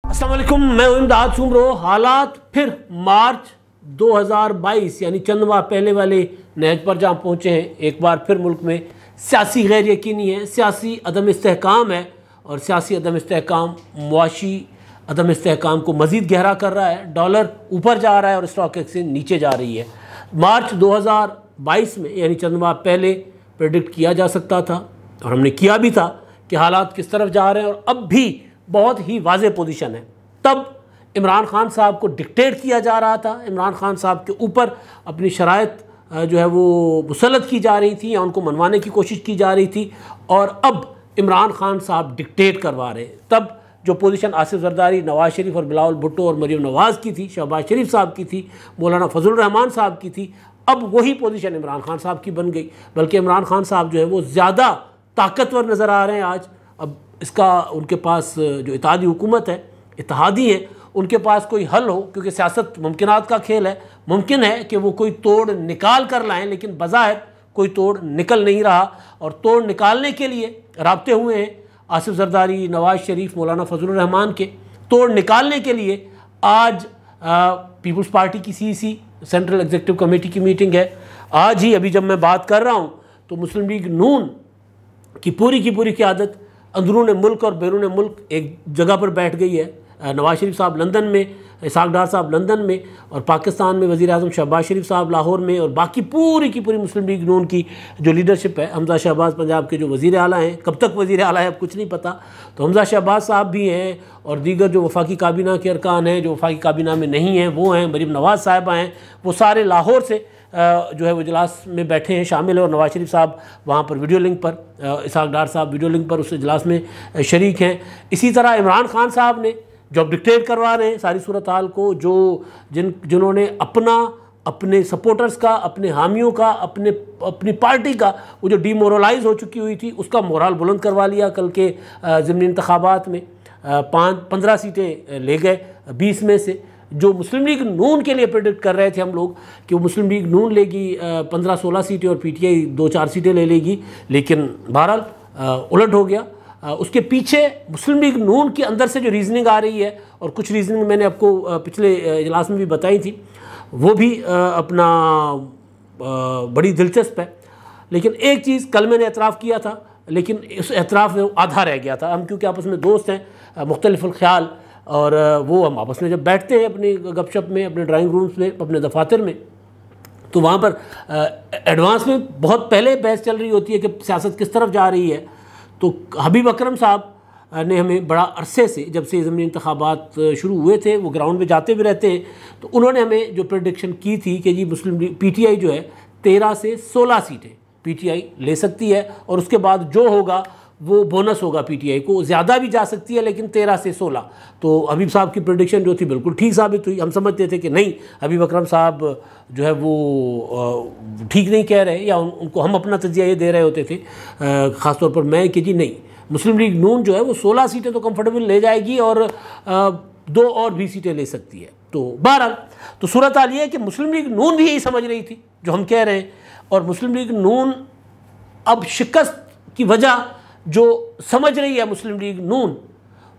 अस्सलाम वालेकुम, मैं इमदाद सुमरो। हालात फिर मार्च 2022 यानी चंद माह पहले वाले नहज पर जहाँ पहुँचे हैं। एक बार फिर मुल्क में सियासी गैर यकीनी है, सियासी अदम इस्तेहकाम है और सियासी अदम इस्तेहकाम मुआशी अदम इस्तेहकाम को मज़ीद गहरा कर रहा है। डॉलर ऊपर जा रहा है और स्टॉक एक्सचेंज नीचे जा रही है। मार्च 2022 में यानी चंद माह पहले प्रेडिक्ट किया जा सकता था और हमने किया भी था कि हालात किस तरफ जा रहे हैं और अब भी बहुत ही वाज़ेह पोजीशन है। तब इमरान खान साहब को डिक्टेट किया जा रहा था, इमरान खान साहब के ऊपर अपनी शराइत जो है वो मुसल्लत की जा रही थी या उनको मनवाने की कोशिश की जा रही थी और अब इमरान खान साहब डिक्टेट करवा रहे हैं। तब जो पोजीशन आसिफ जरदारी, नवाज़ शरीफ और बिलावल भुट्टो और मरीम नवाज़ की थी, शहबाज शरीफ साहब की थी, मौलाना फजल रहमान साहब की थी, अब वही पोजीशन इमरान खान साहब की बन गई। बल्कि इमरान खान साहब जो है वो ज़्यादा ताकतवर नज़र आ रहे हैं आज। अब इसका उनके पास जो इत्तेहादी हुकूमत है, इत्तेहादी है, उनके पास कोई हल हो, क्योंकि सियासत मुमकिनात का खेल है। मुमकिन है कि वो कोई तोड़ निकाल कर लाएं, लेकिन बज़ाहिर कोई तोड़ निकल नहीं रहा और तोड़ निकालने के लिए राब्ते हुए हैं आसिफ जरदारी, नवाज़ शरीफ, मौलाना फजल रहमान के। तोड़ निकालने के लिए आज पीपल्स पार्टी की CEC सेंट्रल एग्जीक्यूटिव कमेटी की मीटिंग है। आज ही अभी जब मैं बात कर रहा हूँ तो मुस्लिम लीग नून की पूरी क़यादत अंदरून मुल्क और बैरून मुल्क एक जगह पर बैठ गई है। नवाज़ शरीफ साहब लंदन में, इसहाक डार साहब लंदन में और पाकिस्तान में वज़ीर आज़म शहबाज शरीफ साहब लाहौर में और बाकी पूरी की पूरी मुस्लिम लीग नून की जो लीडरशिप है। हमजा शहबाज पंजाब के जो वज़ीर आला हैं, कब तक वज़ीर आला है अब कुछ नहीं पता, तो हमजा शहबाज साहब भी हैं और दीगर जो वफाकी काबीना के अरकान हैं, जो वफाकी काबीना में नहीं हैं वो हैं, मरीम नवाज़ साहिबा हैं, वो सारे लाहौर से जो है वो इजलास में बैठे हैं, शामिल है। और नवाज़ शरीफ साहब वहाँ पर वीडियो लिंक पर, इसहाक डार साहब वीडियो लिंक पर उस इजलास में शरीक हैं। इसी तरह इमरान खान साहब ने जो अब डिक्टेट करवा रहे हैं सारी सूरत हाल को, जो जिन्होंने अपने सपोर्टर्स का, अपने हामियों का, अपनी पार्टी का वो जो डीमोरलाइज हो चुकी हुई थी उसका मोराल बुलंद करवा लिया। कल के ज़िमनी इंतखाबात में 15 सीटें ले गए 20 में से। जो मुस्लिम लीग नून के लिए प्रेडिक्ट कर रहे थे हम लोग कि वो मुस्लिम लीग नून लेगी 15-16 सीटें और PTI 2-4 सीटें ले लेगी, लेकिन बहरहाल उलट हो गया। उसके पीछे मुस्लिम लीग नून के अंदर से जो रीज़निंग आ रही है और कुछ रीज़निंग मैंने आपको पिछले इजलास में भी बताई थी, वो भी अपना बड़ी दिलचस्प है। लेकिन एक चीज़ कल मैंने एतराफ़ किया था, लेकिन उस एतराफ़ में आधा रह गया था। हम क्योंकि आपस में दोस्त हैं मुख्तलिफ़ुल ख़्याल और वो हम आपस में जब बैठते हैं अपनी गपशप में, अपने ड्राइंग रूम्स में, अपने दफातर में, तो वहाँ पर एडवांस में बहुत पहले बहस चल रही होती है कि सियासत किस तरफ जा रही है। तो हबीब अकरम साहब ने हमें बड़ा अरसे से, जब से ज़मीनी इंतखाबात शुरू हुए थे, वो ग्राउंड में जाते भी रहते हैं, तो उन्होंने हमें जो प्रेडिक्शन की थी कि जी मुस्लिम लीग PTI जो है 13 से 16 सीटें PTI ले सकती है और उसके बाद जो होगा वो बोनस होगा PTI को, ज़्यादा भी जा सकती है लेकिन 13 से 16। तो हबीब साहब की प्रेडिक्शन जो थी बिल्कुल ठीक साबित हुई। हम समझते थे कि नहीं, हबीब अकरम साहब जो है वो ठीक नहीं कह रहे, या उनको हम अपना तजिया ये दे रहे होते थे, ख़ासतौर पर मैं, कि जी नहीं, मुस्लिम लीग नून जो है वो 16 सीटें तो कंफर्टेबल ले जाएगी और 2 और भी सीटें ले सकती है। तो बहरहाल तो सूरत हाल ये है कि मुस्लिम लीग नून भी यही समझ रही थी जो हम कह रहे हैं, और मुस्लिम लीग नून अब शिकस्त की वजह जो समझ रही है मुस्लिम लीग नून,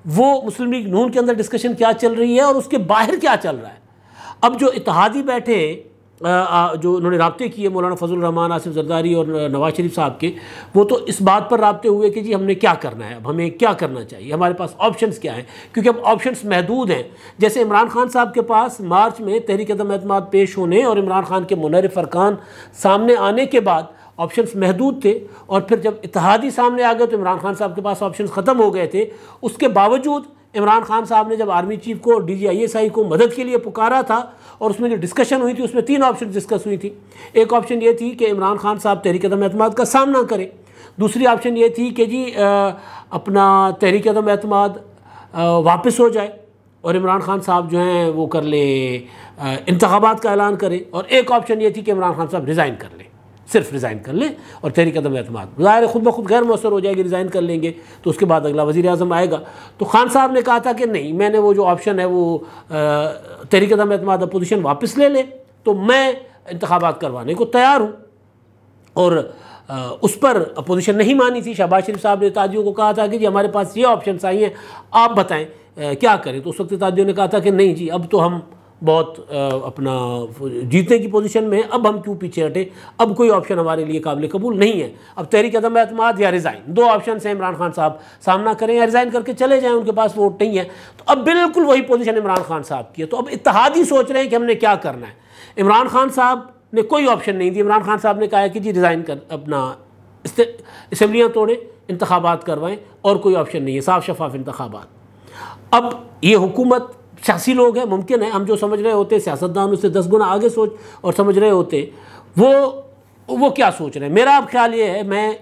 वो मुस्लिम लीग नून के अंदर डिस्कशन क्या चल रही है और उसके बाहर क्या चल रहा है। अब जो इत्तेहादी बैठे हैं, जो उन्होंने राब्ते किए मौलाना फजल रहमान, आसिफ जरदारी और नवाज़ शरीफ साहब के, वो तो इस बात पर राब्ते हुए कि जी हमने क्या करना है, अब हमें क्या करना चाहिए, हमारे पास ऑप्शंस क्या हैं, क्योंकि अब ऑप्शंस महदूद हैं। जैसे इमरान खान साहब के पास मार्च में तहरीक अदम एतमाद पेश होने और इमरान खान के मुनर्रिफ अरकान सामने आने के बाद ऑप्शंस महदूद थे, और फिर जब इत्तेहादी सामने आ गए तो इमरान खान साहब के पास ऑप्शंस ख़त्म हो गए थे। उसके बावजूद इमरान खान साहब ने जब आर्मी चीफ को और DGISI को मदद के लिए पुकारा था और उसमें जो डिस्कशन हुई थी उसमें 3 ऑप्शन डिस्कस हुई थी। एक ऑप्शन ये थी कि इमरान खान साहब तहरीक अदम एतमाद का सामना करें। दूसरी ऑप्शन ये थी कि जी अपना तहरीक अदम एतमाद वापस हो जाए और इमरान खान साहब जो हैं वो कर ले, इंतखाबात का ऐलान करें। और एक ऑप्शन ये थी कि इमरान खान साहब रिज़ाइन कर लें, सिर्फ रिज़ाइन कर लें और तहरीक अदम एतमाद ज़ाहिर खुद ब खुद गैर मौसर हो जाएगी, रिज़ाइन कर लेंगे तो उसके बाद अगला वज़ीर आज़म आएगा। तो खान साहब ने कहा था कि नहीं, मैंने वो जो ऑप्शन है वो तहरीक अदम एतमाद अपोजिशन वापस ले ले तो मैं इंतखाबात करवाने को तैयार हूँ। और उस पर अपोजिशन नहीं मानी थी। शहबाज शरीफ साहब ने इत्तेहादियों को कहा था कि जी हमारे पास ये ऑप्शंस आई हैं, आप बताएं क्या करें। तो उस वक्त इत्तेहादियों ने कहा था कि नहीं जी, अब तो हम बहुत अपना जीतने की पोजीशन में, अब हम क्यों पीछे हटे, अब कोई ऑप्शन हमारे लिए काबिल कबूल नहीं है। अब तहरीक अदम एतमाद या रिज़ाइन, दो ऑप्शन हैं। इमरान खान साहब सामना करें या रिज़ाइन करके चले जाएं, उनके पास वोट नहीं है। तो अब बिल्कुल वही पोजीशन इमरान खान साहब की है। तो अब इत्तेहादी सोच रहे हैं कि हमने क्या करना है। इमरान खान साहब ने कोई ऑप्शन नहीं दी। इमरान खान साहब ने कहा है कि जी रिज़ाइन कर, अपना असम्बलियाँ तोड़ें, इंतखाबात करवाएं, और कोई ऑप्शन नहीं है, साफ शफाफ इंतखाबात। अब ये हुकूमत, सियासी लोग हैं, मुमकिन है हम जो समझ रहे होते सियासतदान उससे 10 गुना आगे सोच और समझ रहे होते, वो क्या सोच रहे हैं। मेरा अब ख्याल ये है, मैं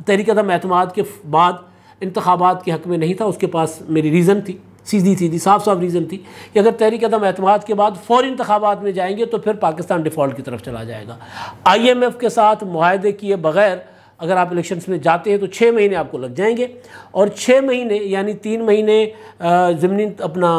तहरीक अदम एतमाद के बाद इंतखाबात के हक़ में नहीं था। उसके पास मेरी रीज़न थी, सीधी साफ रीज़न थी कि अगर तहरीक अदम एतमाद के बाद फ़ौरी इंतखाबात में जाएंगे तो फिर पाकिस्तान डिफ़ॉल्ट की तरफ चला जाएगा। IMF के साथ मुआहदे किए बग़ैर अगर आप इलेक्शंस में जाते हैं तो 6 महीने आपको लग जाएंगे, और 6 महीने यानी 3 महीने ज़मीनी अपना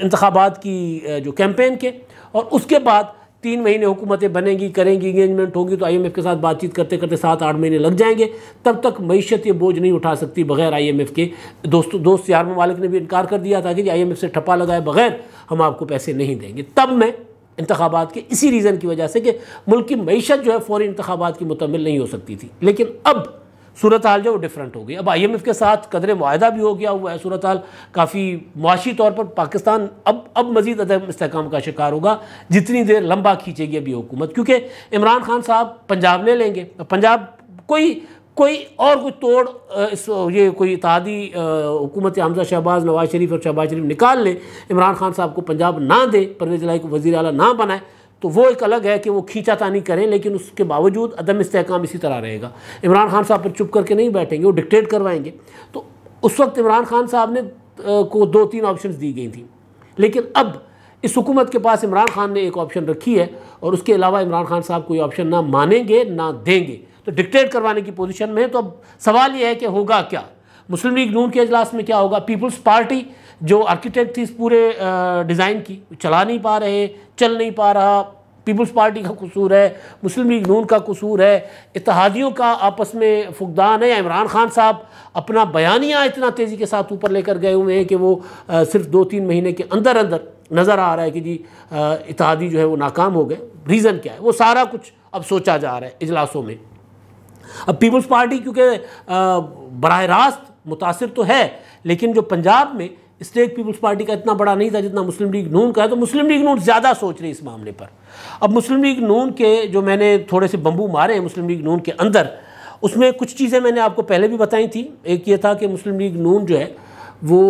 इंतखाबात की जो कैंपेन के, और उसके बाद 3 महीने हुकूमतें बनेंगी, करेंगी, इंगेजमेंट होगी, तो IMF के साथ बातचीत करते करते 7-8 महीने लग जाएंगे। तब तक मईशत ये बोझ नहीं उठा सकती बग़ैर IMF के। दोस्त यार ममालिक ने भी इनकार कर दिया था कि IMF से ठप्पा लगाए बग़ैर हम आपको पैसे नहीं देंगे। तब मैं इंतखाबात के इसी रीज़न की वजह से कि मुल्क की मईशत जो है फ़ौरी इंतखाबात की मुतमिल नहीं हो सकती थी। लेकिन अब सूरत हाल जो वो डिफरेंट हो गई। अब IMF के साथ कदरे मुआहदा भी हो गया हुआ है। सूरत हाल काफ़ी मुआशी तौर पर पाकिस्तान अब मज़ीद अदम इस्तेहकाम का शिकार होगा जितनी देर लंबा खींचेगी अभी हुकूमत, क्योंकि इमरान खान साहब पंजाब ले लेंगे। पंजाब कोई तोड़ ये कोई इत्तेहादी हुकूमत हमजा शहबाज, नवाज शरीफ और शहबाज शरीफ निकाल ले, इमरान खान साहब को पंजाब ना दे, परवेज़ इलाही को वज़ीर आला ना बनाए, तो वो एक अलग है कि वो खींचातानी करें, लेकिन उसके बावजूद अदम इस्तेहकाम इसी तरह रहेगा। इमरान खान साहब पर चुप करके नहीं बैठेंगे, वो डिक्टेट करवाएंगे। तो उस वक्त इमरान खान साहब ने को 2-3 ऑप्शंस दी गई थी, लेकिन अब इस हुकूमत के पास इमरान खान ने एक ऑप्शन रखी है, और उसके अलावा इमरान खान साहब कोई ऑप्शन ना मानेंगे ना देंगे, तो डिक्टेट करवाने की पोजीशन में है। तो अब सवाल ये है कि होगा क्या। मुस्लिम लीग नून के इजलास में क्या होगा। पीपल्स पार्टी जो आर्किटेक्ट थी इस पूरे डिज़ाइन की, चला नहीं पा रहे, चल नहीं पा रहा। पीपल्स पार्टी का कसूर है, मुस्लिम लीग नून का कसूर है, इत्तेहादियों का आपस में फुकदान है, या इमरान खान साहब अपना बयानिया इतना तेज़ी के साथ ऊपर लेकर गए हुए हैं कि वो सिर्फ 2-3 महीने के अंदर अंदर नज़र आ रहा है कि जी इत्तेहादी जो है वो नाकाम हो गए। रीज़न क्या है, वो सारा कुछ अब सोचा जा रहा है इजलासों में। अब पीपल्स पार्टी क्योंकि बराह रास्त मुतासिर तो है, लेकिन जो पंजाब में स्टेट पीपल्स पार्टी का इतना बड़ा नहीं था जितना मुस्लिम लीग नून का है, तो मुस्लिम लीग नून ज़्यादा सोच रही है इस मामले पर। अब मुस्लिम लीग नून के जो मैंने थोड़े से बम्बू मारे हैं मुस्लिम लीग नून के अंदर, उसमें कुछ चीज़ें मैंने आपको पहले भी बताई थी। एक ये था कि मुस्लिम लीग नून जो है वो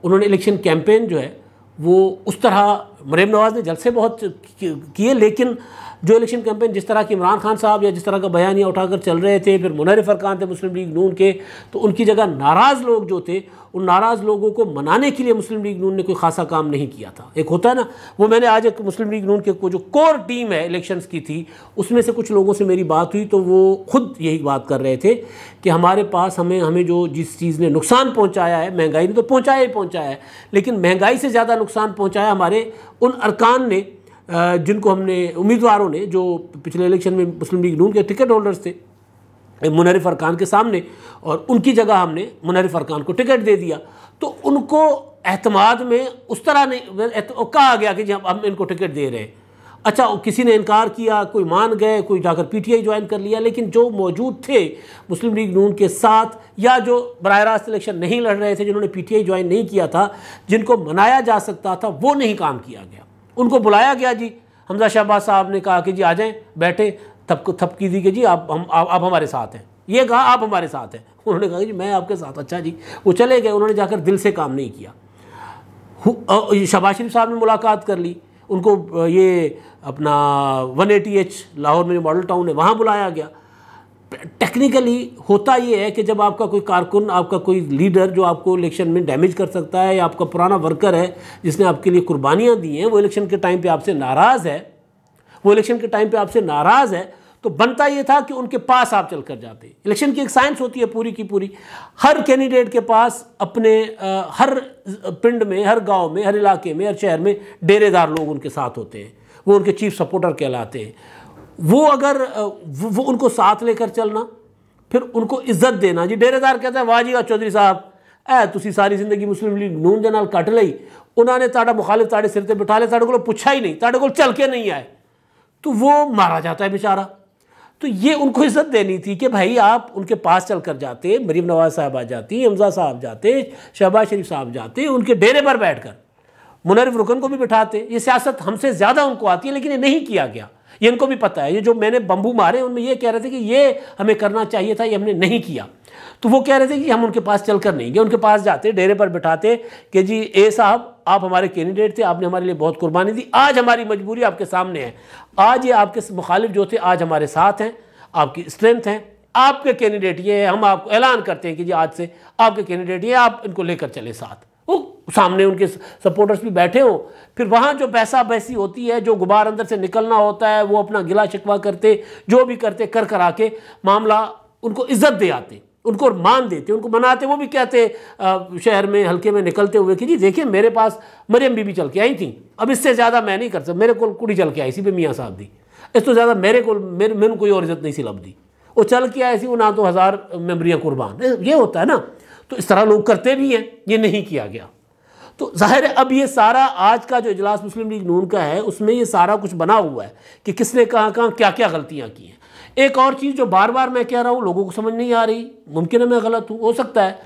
उन्होंने इलेक्शन कैंपेन जो है वो उस तरह, मरीम नवाज़ ने जलसे बहुत किए, लेकिन जो इलेक्शन कैंपेन जिस तरह के इमरान खान साहब या जिस तरह का बयानिया उठाकर चल रहे थे, फिर मुनर्रिफ अरकान थे मुस्लिम लीग नून के, तो उनकी जगह नाराज़ लोग जो थे, उन नाराज़ लोगों को मनाने के लिए मुस्लिम लीग नून ने कोई खासा काम नहीं किया था। एक होता है ना, वो मैंने आज एक मुस्लिम लीग नून के जो कोर टीम है इलेक्शंस की थी, उसमें से कुछ लोगों से मेरी बात हुई, तो वो खुद यही बात कर रहे थे कि हमारे पास हमें जो जिस चीज़ ने नुकसान पहुँचाया है, महंगाई ने तो पहुँचाया है, लेकिन महंगाई से ज़्यादा नुकसान पहुँचाया हमारे उन अरकान ने जिनको हमने, उम्मीदवारों ने, जो पिछले इलेक्शन में मुस्लिम लीग नून के टिकट होल्डर्स थे मुनर्रिफ अरकान के सामने, और उनकी जगह हमने मुनर्रिफ अरकान को टिकट दे दिया। तो उनको एतमाद में उस तरह नहीं कहा गया कि जी हम इनको टिकट दे रहे हैं। अच्छा, किसी ने इनकार किया, कोई मान गए, कोई जाकर PTI ज्वाइन कर लिया, लेकिन जो मौजूद थे मुस्लिम लीग नून के साथ, या जो बराह रास्त इलेक्शन नहीं लड़ रहे थे, जिन्होंने PTI ज्वाइन नहीं किया था, जिनको मनाया जा सकता था, वो नहीं काम किया गया। उनको बुलाया गया जी, हमजा शहबाज साहब ने कहा कि जी आ जाएं, बैठे, थपकी दी कि जी आप हमारे साथ हैं, ये कहा आप हमारे साथ हैं। उन्होंने कहा जी मैं आपके साथ, अच्छा जी, वो चले गए। उन्होंने जाकर दिल से काम नहीं किया। शहबाज शरीफ साहब ने मुलाकात कर ली, उनको ये अपना 180H लाहौर में जो मॉडल टाउन है वहाँ बुलाया गया। टेक्निकली होता ये है कि जब आपका कोई कारकुन, आपका कोई लीडर जो आपको इलेक्शन में डैमेज कर सकता है, या आपका पुराना वर्कर है जिसने आपके लिए कुर्बानियाँ दी हैं, वो इलेक्शन के टाइम पे आपसे नाराज़ है, तो बनता ये था कि उनके पास आप चल कर जाते। इलेक्शन की एक साइंस होती है पूरी की पूरी। हर कैंडिडेट के पास अपने हर पिंड में, हर गाँव में, हर इलाके में, हर शहर में डेरेदार लोग उनके साथ होते हैं, वो उनके चीफ सपोर्टर कहलाते हैं। वो अगर वो उनको साथ लेकर चलना, फिर उनको इज्जत देना। जी डेरेदार कहता है वाह जी चौधरी साहब तुसी सारी जिंदगी मुस्लिम लीग नून दे नाल कट लई, उन्होंने ताड़ा मुखालिफ ताड़े सिर ते बिठा ले, ताड़े को पुछा ही नहीं, ताड़े को चल के नहीं आए, तो वो मारा जाता है बेचारा। तो ये उनको इज्जत देनी थी कि भाई आप उनके पास चल कर जाते, मरीम नवाज साहब जाती, हमजा साहब जाते, शहबाज शरीफ साहब जाते, उनके डेरे पर बैठकर मुनर्रिफ रुकन को भी बिठाते। ये सियासत हमसे ज़्यादा उनको आती है, लेकिन ये नहीं किया गया, ये इनको भी पता है। ये जो मैंने बम्बू मारे उनमें ये कह रहे थे कि ये हमें करना चाहिए था, ये हमने नहीं किया। तो वो कह रहे थे कि हम उनके पास चल कर नहीं गए, उनके पास जाते, डेरे पर बिठाते कि जी ए साहब आप हमारे कैंडिडेट थे, आपने हमारे लिए बहुत कुर्बानी दी, आज हमारी मजबूरी आपके सामने है, आज ये आपके मुखालिफ जो थे आज हमारे साथ हैं, आपकी स्ट्रेंथ हैं, आपके कैंडिडेट ये है, हम आपको ऐलान करते हैं कि जी आज से आपके कैंडिडेट ये, आप इनको लेकर चले साथ। वो सामने उनके सपोर्टर्स भी बैठे हों, फिर वहाँ जो पैसा बैसी होती है, जो गुबार अंदर से निकलना होता है, वो अपना गिला शिकवा करते, जो भी करते कर करा के मामला उनको इज्जत दे आते, उनको मान देते, उनको मनाते। वो भी कहते शहर में हल्के में निकलते हुए कि जी देखिए मेरे पास मरियम बीबी चल के आई थी, अब इससे ज़्यादा मैं नहीं कर सकता, मेरे को कुड़ी चल के आई सी भी मियाँ साहब दी, इस तो ज़्यादा मेरे को मैंने कोई और इज्जत नहीं सी लब दी, वो चल के आए सी, वो ना तो 1000 मेमरियाँ कुर्बान, ये होता है ना। तो इस तरह लोग करते भी हैं, ये नहीं किया गया। तो जाहिर है अब ये सारा आज का जो इजलास मुस्लिम लीग नून का है, उसमें ये सारा कुछ बना हुआ है कि किसने कहाँ कहाँ क्या क्या गलतियाँ की हैं। एक और चीज़ जो बार बार मैं कह रहा हूँ, लोगों को समझ नहीं आ रही, मुमकिन है मैं गलत हूँ, हो सकता है,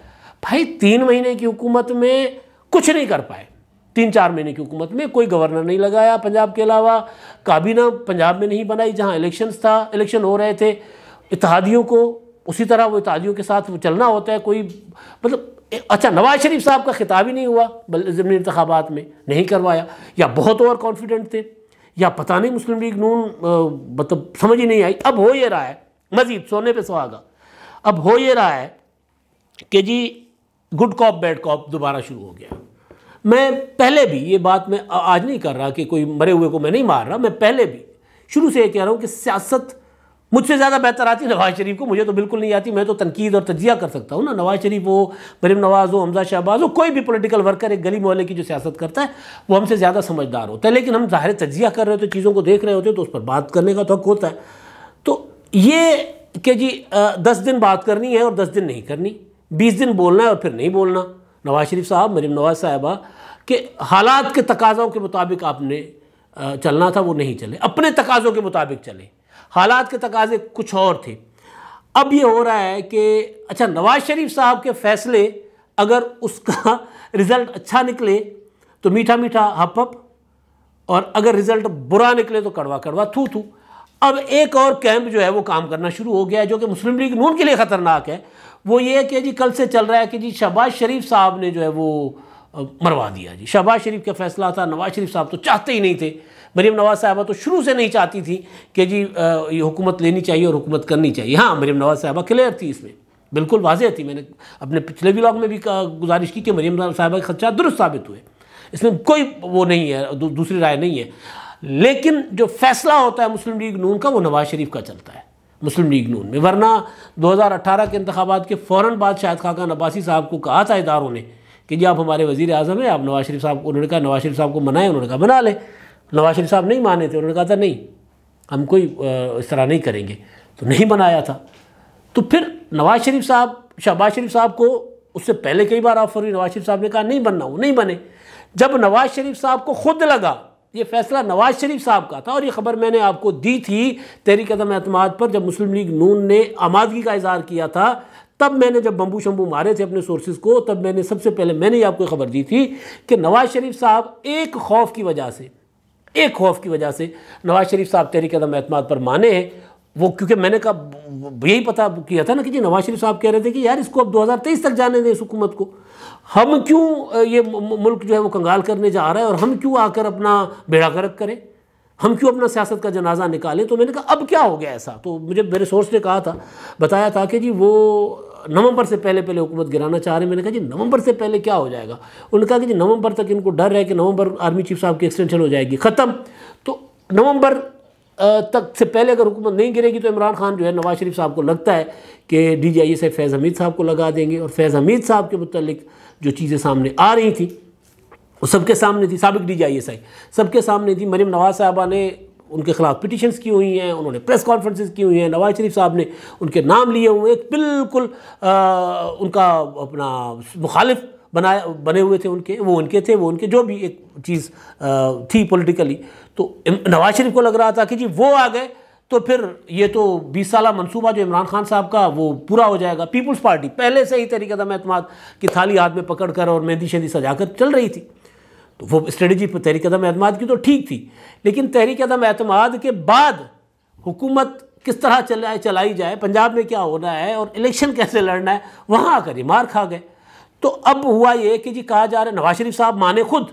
भाई 3 महीने की हुकूमत में कुछ नहीं कर पाए। 3-4 महीने की हुकूमत में कोई गवर्नर नहीं लगाया पंजाब के अलावा, काबीना पंजाब में नहीं बनाई, जहाँ इलेक्शन हो रहे थे, इत्तेहादियों को उसी तरह वो इत्तेहादियों के साथ वो चलना होता है। कोई मतलब अच्छा नवाज शरीफ साहब का खिताब ही नहीं हुआ ज़मीनी इंतखाबात में, नहीं करवाया, या बहुत ओवर कॉन्फिडेंट थे, या पता नहीं मुस्लिम लीग नून मतलब समझ ही नहीं आई। अब हो ये रहा है, मज़ीद सोने पे सुहागा, अब हो ये रहा है कि जी गुड कॉप बैड कॉप दोबारा शुरू हो गया। मैं पहले भी ये बात मैं आज नहीं कर रहा कि कोई मरे हुए को मैं नहीं मार रहा, मैं पहले भी शुरू से ये कह रहा हूँ कि सियासत मुझसे ज़्यादा बेहतर आती है नवाज शरीफ को, मुझे तो बिल्कुल नहीं आती। मैं तो तनकीद और तजिया कर सकता हूँ ना, नवाज शरीफ हो, मरीम नवाज हो, हमजा शहबाज हो, कोई भी पॉलिटिकल वर्कर एक गली मोहल्ले की जो सियासत करता है वो हमसे ज़्यादा समझदार होता है। लेकिन हम ज़ाहिर तजिया कर रहे होते, चीज़ों को देख रहे होते, तो उस पर बात करने का तो हक होता है। तो ये कि जी 10 दिन बात करनी है और 10 दिन नहीं करनी, 20 दिन बोलना है और फिर नहीं बोलना। नवाज शरीफ साहब, मरीम नवाज साहिबा के हालात के तकाज़ों के मुताबिक आपने चलना था, वो नहीं चले, अपने तकाज़ों के मुताबिक चले, हालात के तकाजे कुछ और थे। अब ये हो रहा है कि अच्छा नवाज शरीफ साहब के फैसले अगर उसका रिज़ल्ट अच्छा निकले तो मीठा मीठा हप हप, और अगर रिज़ल्ट बुरा निकले तो कड़वा कड़वा थू थू। अब एक और कैंप जो है वो काम करना शुरू हो गया है, जो कि मुस्लिम लीग नून के लिए ख़तरनाक है। वो ये है कि जी कल से चल रहा है कि जी शहबाज शरीफ साहब ने जो है वो मरवा दिया। जी शहबाज शरीफ का फैसला था, नवाज शरीफ साहब तो चाहते ही नहीं थे, मरीम नवाज साहबा तो शुरू से नहीं चाहती थी कि जी ये हुकूमत लेनी चाहिए और हुकूमत करनी चाहिए। हाँ मरीम नवाज साहबा क्लियर थी, इसमें बिल्कुल वाज़ेह थी। मैंने अपने पिछले व्लॉग में भी गुजारिश की कि मरीम नवाज साहबा के खदशात दुरुस्त साबित हुए, इसमें कोई वो नहीं है, दूसरी राय नहीं है। लेकिन जो फैसला होता है मुस्लिम लीग नून का, वो नवाज शरीफ का चलता है मुस्लिम लीग नून में। वरना 2018 के इंतखाबात के फ़ौरन बाद शाहिद खाका अब्बासी साहब को कहा था इदारों ने कि जी आप हमारे वज़ीर आज़म हैं, आप नवाज शरीफ साहब को, उन्होंने कहा नवाज शरीफ साहब को मनाएं, उन्होंने कहा बना ले। नवाज शरीफ साहब नहीं माने थे, उन्होंने कहा था नहीं हम कोई इस तरह नहीं करेंगे, तो नहीं बनाया था। तो फिर नवाज शरीफ साहब, शहबाज शरीफ साहब को उससे पहले कई बार ऑफर हुई, नवाज शरीफ साहब ने कहा नहीं बनना, वो नहीं बने। जब नवाज शरीफ साहब को खुद लगा ये फैसला नवाज शरीफ साहब का था, और ये खबर मैंने आपको दी थी तहरीक अदम एतमाद पर, जब मुस्लिम लीग नून ने आमादगी का इजहार किया था, तब मैंने जब बम्बू शंबू मारे थे अपने सोर्सेज को, तब मैंने सबसे पहले मैंने ही आपको खबर दी थी कि नवाज शरीफ साहब एक खौफ की वजह से नवाज शरीफ साहब तहरीक अदम एतमाद पर माने हैं। वो क्योंकि मैंने कहा यही पता किया था ना कि जी नवाज शरीफ साहब कह रहे थे कि यार इसको अब 2023 तक जाने दें इस हुकूमत को, हम क्यों ये मुल्क जो है वो कंगाल करने जा रहा है, और हम क्यों आकर अपना बेड़ा गर्क करें, हम क्यों अपना सियासत का जनाजा निकालें। तो मैंने कहा अब क्या हो गया ऐसा, तो मुझे मेरे सोर्स ने कहा था, बताया था कि जी वो नवंबर से पहले हुकूमत गिराना चाह रहे हैं। मैंने कहा जी नवंबर से पहले क्या हो जाएगा, उन्होंने कहा कि जी नवंबर तक इनको डर है कि नवंबर आर्मी चीफ साहब की एक्सटेंशन हो जाएगी, ख़त्म। तो नवंबर तक से पहले अगर हुकूमत नहीं गिरेगी तो इमरान खान जो है नवाज शरीफ साहब को लगता है कि DGI फैज़ हमीद साहब को लगा देंगे, और फैज़ हमीद साहब के मुतल्लिक जो चीज़ें सामने आ रही थी वो सबके सामने थी, साबिक DGI सबके सामने थी। मरीम नवाज साहबा ने उनके खिलाफ पिटिशंस की हुई हैं, उन्होंने प्रेस कॉन्फ्रेंसेस की हुई हैं, नवाज शरीफ साहब ने उनके नाम लिए हुए हैं, बिल्कुल उनका अपना मुखालिफ बने हुए थे उनके जो भी एक चीज़ थी पॉलिटिकली। तो नवाज शरीफ को लग रहा था कि जी वो आ गए तो फिर ये तो 20 साला मंसूबा जो इमरान खान साहब का वो पूरा हो जाएगा। पीपल्स पार्टी पहले से ही तहरीक-ए-कदम-ए-एतमाद की थाली हाथ में पकड़कर और मेहंदी शेंदी सजाकर चल रही थी, तो वो स्ट्रेटजी पर तहरीक-ए-कदम-ए-एतमाद की तो ठीक थी, लेकिन तहरीक-ए-कदम-ए-एतमाद के बाद हुकूमत किस तरह चलाई जाए, पंजाब में क्या होना है और इलेक्शन कैसे लड़ना है, वहाँ आकर ये मार खा गए। तो अब हुआ ये कि जी कहा जा रहा है नवाज शरीफ साहब माने खुद,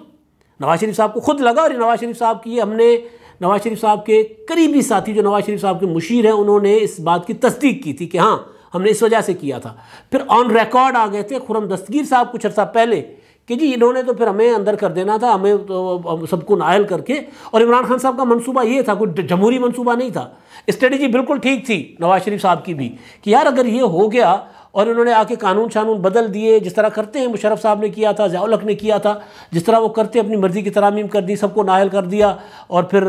नवाज शरीफ साहब को खुद लगा, और नवाज शरीफ साहब की हमने नवाज शरीफ साहब के करीबी साथी जो नवाज शरीफ साहब के मुशीर हैं उन्होंने इस बात की तस्दीक की थी कि हाँ हमने इस वजह से किया था। फिर ऑन रिकॉर्ड आ गए थे खुर्रम दस्तगीर साहब कुछ अर्सा पहले कि जी इन्होंने तो फिर हमें अंदर कर देना था, हमें तो सबको नायल करके, और इमरान खान साहब का मंसूबा ये था, कोई जमहूरी मंसूबा नहीं था। स्ट्रेटजी बिल्कुल ठीक थी नवाज शरीफ साहब की भी कि यार अगर ये हो गया और उन्होंने आके कानून शानून बदल दिए, जिस तरह करते हैं मुशर्रफ साहब ने किया था, ज़िया उल हक ने किया था, जिस तरह वो करते अपनी मर्ज़ी की तरामीम कर दी, सबको नायल कर दिया और फिर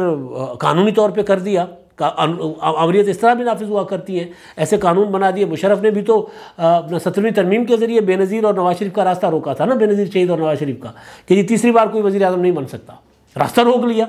कानूनी तौर पे कर दिया। अमरीत इस तरह भी नाफिज हुआ करती है, ऐसे कानून बना दिए। मुशर्रफ ने भी तो अपना 17वीं तरमीम के ज़रिए बेनज़ीर और नवाज शरीफ का रास्ता रोका था ना, बेनज़ीर शहीद और नवाज शरीफ का, कि जी तीसरी बार कोई वज़ीर आज़म नहीं बन सकता, रास्ता रोक लिया।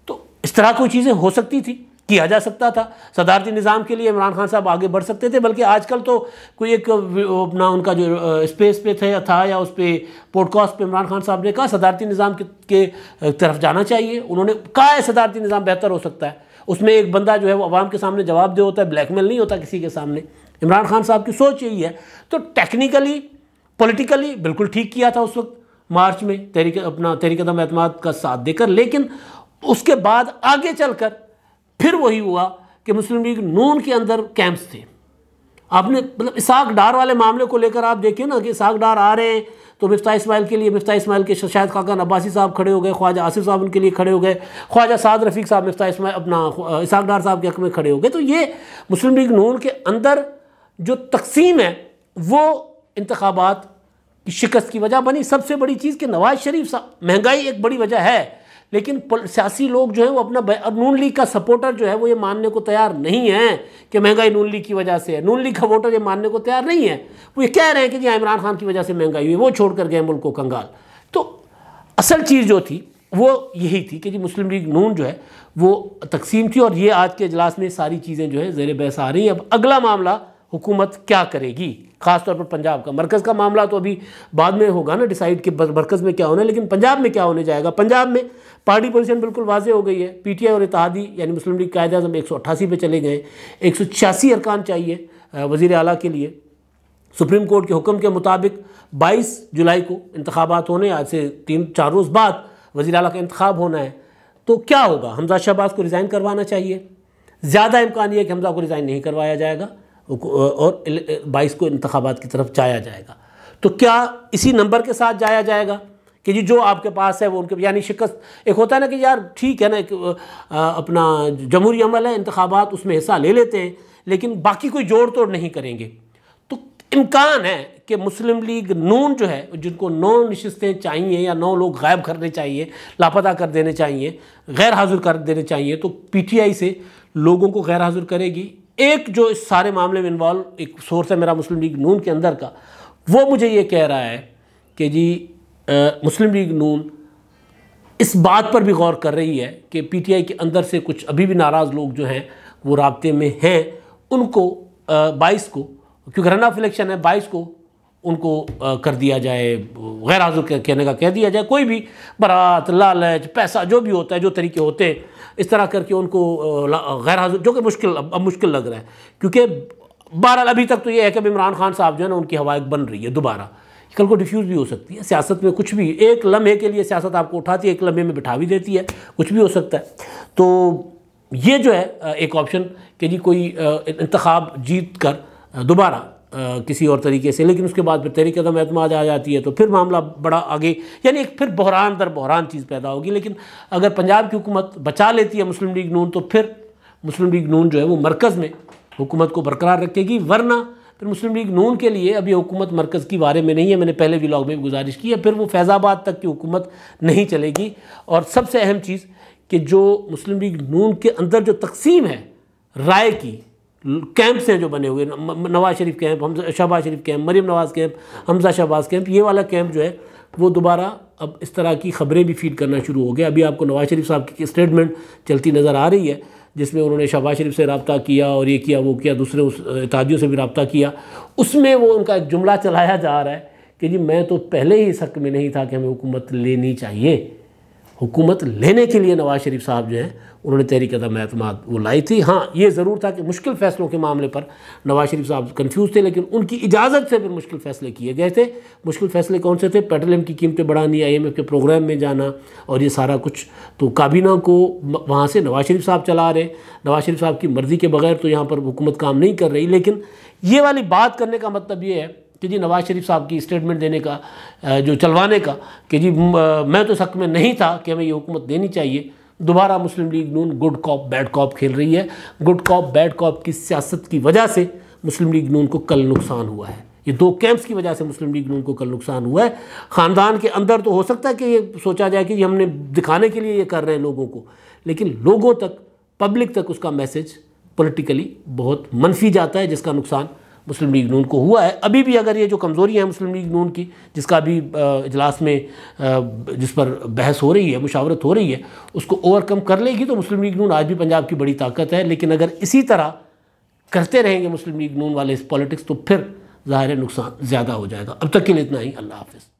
तो इस तरह कोई चीज़ें हो सकती थी, किया जा सकता था। सदारती निज़ाम के लिए इमरान खान साहब आगे बढ़ सकते थे, बल्कि आजकल तो कोई एक अपना उनका जो स्पेस पे था या उस पर पॉडकास्ट पे इमरान खान साहब ने कहा सदारती निज़ाम के तरफ जाना चाहिए। उन्होंने कहा है सदारती निज़ाम बेहतर हो सकता है, उसमें एक बंदा जो है वो अवाम के सामने जवाब दे होता है, ब्लैकमेल नहीं होता किसी के सामने। इमरान खान साहब की सोच यही है। तो टेक्निकली पॉलिटिकली बिल्कुल ठीक किया था उस वक्त मार्च में तहरीक-ए-कदम-ए-एतमाद का साथ देकर, लेकिन उसके बाद आगे चलकर फिर वही हुआ कि मुस्लिम लीग नून के अंदर कैंप्स थे। आपने मतलब इसाक डार वाले मामले को लेकर आप देखिए ना कि इसाक डार आ रहे हैं तो मिफ्ताह इस्माइल के लिए, मिफ्ताह इस्माइल के शायद खाकान अब्बासी साहब खड़े हो गए, ख्वाजा आसिफ साहब उनके लिए खड़े हो गए, ख्वाजा साद रफ़ीक साहब मिफ्ताह इस्माइल अपना इसाक डार साहब के हक़ में खड़े हो गए। तो ये मुस्लिम लीग नून के अंदर जो तकसीम है वो इंतखाबात की शिकस्त की वजह बनी। सबसे बड़ी चीज़ कि नवाज शरीफ साहब, महंगाई एक बड़ी वजह है, लेकिन सियासी लोग जो है वो अपना, नून लीग का सपोर्टर जो है वो ये मानने को तैयार नहीं है कि महंगाई नून लीग की वजह से है। नून लीग का वोटर ये मानने को तैयार नहीं है, वो ये कह रहे हैं कि जी इमरान खान की वजह से महंगाई हुई, वो छोड़ कर गए मुल्क को कंगाल। तो असल चीज़ जो थी वो यही थी कि जी मुस्लिम लीग नून जो है वो तकसीम थी, और ये आज के इजलास में सारी चीज़ें जो है ज़ेर बहस आ रही हैं। अब अगला मामला हुकूमत क्या करेगी, ख़ासतौर पर पंजाब का। मरकज़ का मामला तो अभी बाद में होगा ना डिसाइड कि मरकज़ में क्या होना है, लेकिन पंजाब में क्या होने जाएगा। पंजाब में पार्टी पोजीशन बिल्कुल वाज़ेह हो गई है। पीटीआई और इत्तेहादी यानी मुस्लिम लीग कायदे आज़म 188 पे चले गए। 186 अरकान चाहिए वज़ीर आला के लिए। सुप्रीम कोर्ट के हुक्म के मुताबिक 22 जुलाई को इंतखाबात होने, आज से 3-4 रोज़ बाद वज़ीर आला का इंतखाब होना है। तो क्या होगा, हमजा शहबाज को रिज़ाइन करवाना चाहिए। ज़्यादा इम्कान ये है कि हमजा को रिज़ाइन नहीं करवाया जाएगा और 22 को इंतखाबात की तरफ जाया जाएगा। तो क्या इसी नंबर के साथ जाया जाएगा कि जी जो आपके पास है वो उनके, यानी शिकस्त, एक होता है ना कि यार ठीक है ना, अपना जमहूरी अमल है, इंतखाबात उसमें हिस्सा ले लेते हैं, लेकिन बाकी कोई जोड़ तोड़ नहीं करेंगे। तो इम्कान है कि मुस्लिम लीग नून जो है, जिनको 9 नशिस्तें चाहिए या 9 लोग गायब करने चाहिए, लापता कर देने चाहिए, गैर हाजिर कर देने चाहिए, तो पीटीआई से लोगों को गैर हाजिर करेगी। एक जो इस सारे मामले में इन्वॉल्व एक सोर्स है मेरा मुस्लिम लीग नून के अंदर का, वो मुझे ये कह रहा है कि जी मुस्लिम लीग नून इस बात पर भी गौर कर रही है कि पीटीआई के अंदर से कुछ अभी भी नाराज़ लोग जो हैं वो राब्ते में हैं, उनको 22 को, क्योंकि रन ऑफ इलेक्शन है, 22 को उनको कर दिया जाए, गैर हाजिर कहने का कह दिया जाए। कोई भी बारात, लालच, पैसा जो भी होता है, जो तरीके होते हैं, इस तरह करके उनको गैर हाजिर, जो कि मुश्किल लग रहा है, क्योंकि बहरहाल अभी तक तो ये है कि इमरान खान साहब जो है ना उनकी हवा एक बन रही है दोबारा, कल को डिफ्यूज़ भी हो सकती है। सियासत में कुछ भी, एक लम्हे के लिए सियासत आपको उठाती है, एक लम्हे में बिठा भी देती है, कुछ भी हो सकता है। तो ये जो है एक ऑप्शन कि जी कोई इंतखाब जीत कर दोबारा किसी और तरीके से, लेकिन उसके बाद फिर तहरीक-ए-कदम-ए-एतमाद आ जाती है, तो फिर मामला बड़ा आगे, यानी एक फिर बहरान दर बहरान चीज़ पैदा होगी। लेकिन अगर पंजाब की हुकूमत बचा लेती है मुस्लिम लीग नून, तो फिर मुस्लिम लीग नून जो है वो मरकज़ में हुकूमत को बरकरार रखेगी, वरना फिर मुस्लिम लीग नून के लिए अभी हुकूमत मरकज़ की बारे में नहीं है। मैंने पहले व्लॉग में भी गुजारिश की है, फिर वो फैज़ाबाद तक की हुकूमत नहीं चलेगी। और सबसे अहम चीज़ कि जो मुस्लिम लीग नून के अंदर जो तकसीम है राय की, कैंप्स हैं जो बने हुए, Nawaz Sharif camp, Shahbaz Sharif camp, Maryam Nawaz camp, Hamza Shahbaz camp, ये वाला कैंप जो है वो दोबारा अब इस तरह की खबरें भी फीड करना शुरू हो गया। अभी आपको नवाज शरीफ साहब की स्टेटमेंट चलती नज़र आ रही है जिसमें उन्होंने शहबाज शरीफ से रब्ता किया और ये किया वो किया, दूसरे उस इत्तेहादियों से भी रब्ता किया। उसमें वो उनका एक जुमला चलाया जा रहा है कि जी मैं तो पहले ही शक में नहीं था कि हमें हुकूमत लेनी चाहिए। हुकूमत लेने के लिए नवाज शरीफ साहब जो हैं उन्होंने तहरीक अदम एतमाद वो लाई थी। हाँ, ये ज़रूर था कि मुश्किल फ़ैसलों के मामले पर नवाज शरीफ साहब कंफ्यूज थे, लेकिन उनकी इजाज़त से फिर मुश्किल फ़ैसले किए गए थे। मुश्किल फ़ैसले कौन से थे? पेट्रोलियम की कीमतें बढ़ानी, IMF के प्रोग्राम में जाना और ये सारा कुछ। तो काबीना को वहाँ से नवाज शरीफ साहब चला रहे, नवाज शरीफ साहब की मर्ज़ी के बगैर तो यहाँ पर हुकूमत काम नहीं कर रही। लेकिन ये वाली बात करने का मतलब ये है कि जी नवाज शरीफ साहब की स्टेटमेंट देने का, जो चलवाने का कि जी मैं तो शक में नहीं था कि हमें ये हुकूमत देनी चाहिए, दोबारा मुस्लिम लीग नून गुड कॉप बैड कॉप खेल रही है। गुड कॉप बैड कॉप की सियासत की वजह से मुस्लिम लीग नून को कल नुकसान हुआ है। ये दो कैंप्स की वजह से मुस्लिम लीग नून को कल नुकसान हुआ है। ख़ानदान के अंदर तो हो सकता है कि ये सोचा जाए कि हमने दिखाने के लिए ये कर रहे हैं लोगों को, लेकिन लोगों तक, पब्लिक तक उसका मैसेज पॉलिटिकली बहुत मनफी जाता है, जिसका नुकसान मुस्लिम लीग नून को हुआ है। अभी भी अगर ये जो कमज़ोरियाँ हैं मुस्लिम लीग नून की, जिसका अभी इजलास में जिस पर बहस हो रही है, मुशावरत हो रही है, उसको ओवरकम कर लेगी तो मुस्लिम लीग नून आज भी पंजाब की बड़ी ताकत है। लेकिन अगर इसी तरह करते रहेंगे मुस्लिम लीग नून वाले इस पॉलिटिक्स तो फिर ज़ाहिर है नुकसान ज़्यादा हो जाएगा। अब तक के लिए इतना ही। अल्लाह हाफ़िज़।